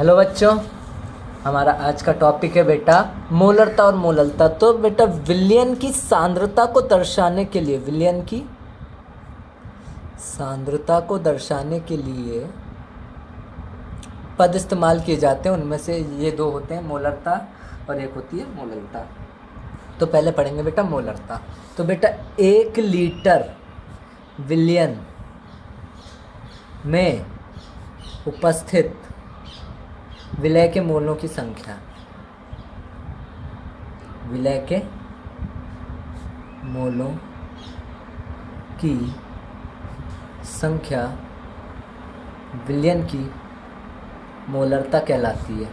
Hello बच्चों, हमारा आज का टॉपिक है बेटा मोलरता और मोललता। तो बेटा विलयन की सांद्रता को दर्शाने के लिए, विलयन की सांद्रता को दर्शाने के लिए पद इस्तेमाल किए जाते हैं। उनमें से ये दो होते हैं, मोलरता और एक होती है मोललता। तो पहले पढ़ेंगे बेटा मोलरता। तो बेटा 1 लीटर विलयन में उपस्थित विलय के मोलों की संख्या, विलय के मोलों की संख्या विलयन की मोलरता कहलाती है।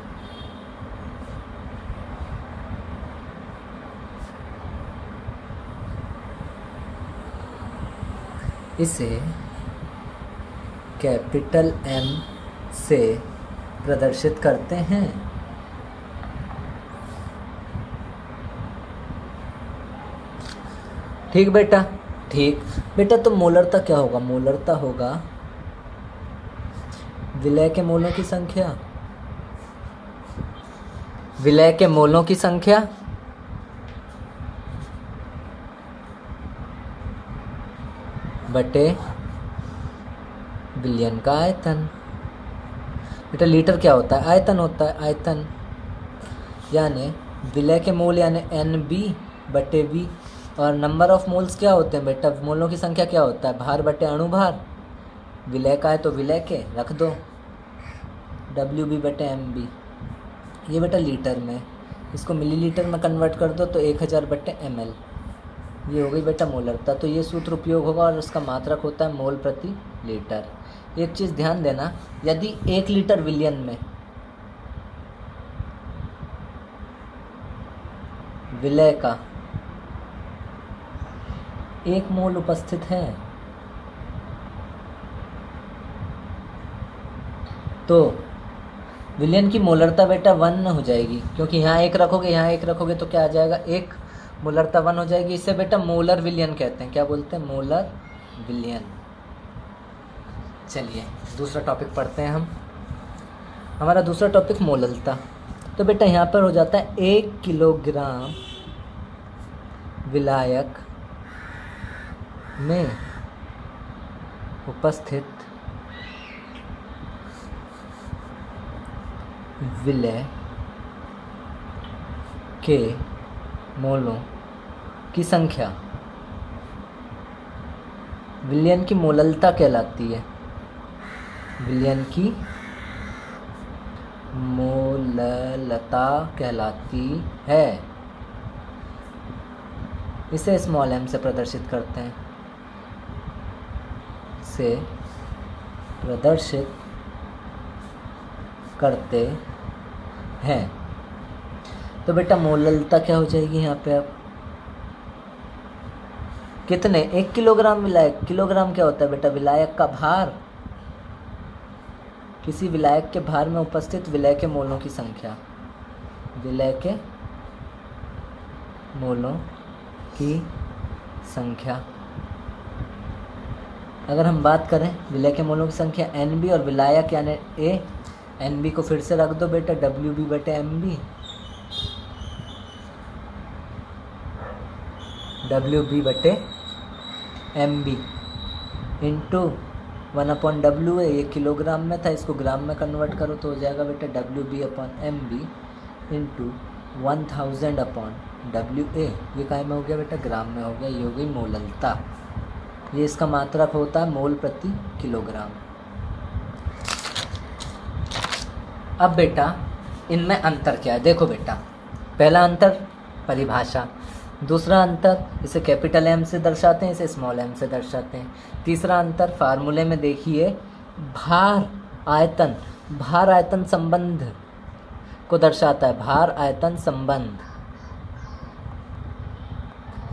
इसे कैपिटल M से प्रदर्शित करते हैं। ठीक बेटा, ठीक बेटा। तो मोलरता क्या होगा? मोलरता होगा विलय के मोलों की संख्या, विलय के मोलों की संख्या बटे विलयन का आयतन। बेटा लीटर क्या होता है? आयतन होता है, आयतन। यानी विलय के मोल यानी NB बटे V। और नंबर ऑफ मोल्स क्या होते हैं बेटा? मोलों की संख्या क्या होता है? भार बटे अणुभार। विलय का है तो विलय के रख दो, WB बटे MB। ये बेटा लीटर में, इसको मिलीलीटर में कन्वर्ट कर दो तो 1000 बटे ml। ये हो गई बेटा मोलरता। तो ये सूत्र उपयोग होगा और इसका मात्रक होता है मोल प्रति लीटर। एक चीज़ ध्यान देना, यदि 1 लीटर विलयन में विलय का 1 मोल उपस्थित है तो विलयन की मोलरता बेटा 1 हो जाएगी, क्योंकि यहाँ 1 रखोगे, यहाँ 1 रखोगे तो क्या आ जाएगा? 1 मोलरता 1 हो जाएगी। इसे बेटा मोलर विलयन कहते हैं। क्या बोलते हैं? मोलर विलयन। चलिए दूसरा टॉपिक पढ़ते हैं हम। हमारा दूसरा टॉपिक मोललता। तो बेटा यहाँ पर हो जाता है 1 किलोग्राम विलायक में उपस्थित विलय के मोलों की संख्या विलयन की मोललता कहलाती है। विलयन की मोललता कहलाती है। इसे स्मॉल m से प्रदर्शित करते हैं, से प्रदर्शित करते हैं। तो बेटा मोललता क्या हो जाएगी यहाँ पे? अब कितने? 1 किलोग्राम विलायक। किलोग्राम क्या होता है बेटा? विलायक का भार। किसी विलायक के भार में उपस्थित विलय के मोलों की संख्या, विलय के मोलों की संख्या। अगर हम बात करें विलय के मोलों की संख्या NB और विलायक यानी A, NB को फिर से रख दो बेटा WB बटे MB। WB बटे MB इंटू 1/WA। ये किलोग्राम में था, इसको ग्राम में कन्वर्ट करो तो हो जाएगा बेटा WB upon MB into 1000/WA। ये काय में हो गया बेटा? ग्राम में हो गया। ये हो गई मोललता। ये इसका मात्रक होता है मोल प्रति किलोग्राम। अब बेटा इनमें अंतर क्या है? देखो बेटा, पहला अंतर परिभाषा, दूसरा अंतर इसे कैपिटल M से दर्शाते हैं, इसे स्मॉल m से दर्शाते हैं। तीसरा अंतर फार्मूले में देखिए, भार आयतन, भार आयतन संबंध को दर्शाता है। भार आयतन संबंध।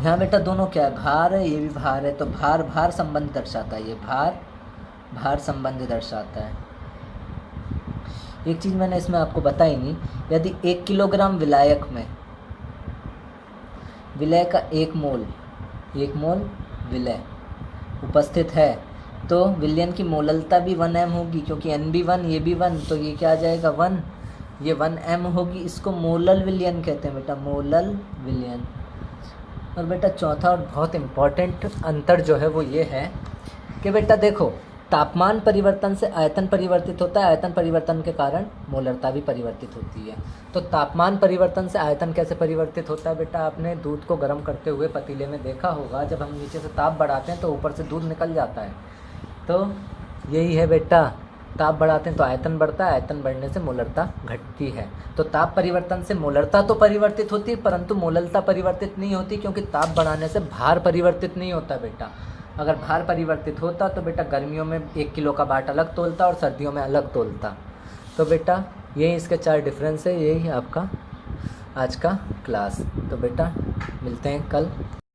यहाँ बेटा दोनों क्या है? भार है, ये भी भार है, तो भार भार संबंध दर्शाता है। ये भार भार संबंध दर्शाता है। एक चीज़ मैंने इसमें आपको बताई नहीं, यदि 1 किलोग्राम विलायक में विलय का 1 मोल विलय उपस्थित है तो विलयन की मोललता भी 1m होगी, क्योंकि n भी 1 ये भी 1, तो ये क्या आ जाएगा 1, ये 1m होगी। इसको मोलल विलयन कहते हैं बेटा, मोलल विलयन। और बेटा चौथा और बहुत इम्पॉर्टेंट अंतर जो है वो ये है कि बेटा देखो, तापमान परिवर्तन से आयतन परिवर्तित होता है, आयतन परिवर्तन के कारण मोलरता भी परिवर्तित होती है। तो तापमान परिवर्तन से आयतन कैसे परिवर्तित होता है बेटा, आपने दूध को गर्म करते हुए पतीले में देखा होगा, जब हम नीचे से ताप बढ़ाते हैं तो ऊपर से दूध निकल जाता है। तो यही है बेटा, ताप बढ़ाते हैं तो आयतन बढ़ता है, आयतन बढ़ने से मोलरता घटती है। तो ताप परिवर्तन से मोलरता तो परिवर्तित होती है, परंतु मोललता परिवर्तित नहीं होती, क्योंकि ताप बढ़ाने से भार परिवर्तित नहीं होता बेटा। अगर भार परिवर्तित होता तो बेटा गर्मियों में 1 किलो का बाट अलग तोलता और सर्दियों में अलग तोलता। तो बेटा यही इसके 4 डिफरेंस है, यही आपका आज का क्लास। तो बेटा मिलते हैं कल।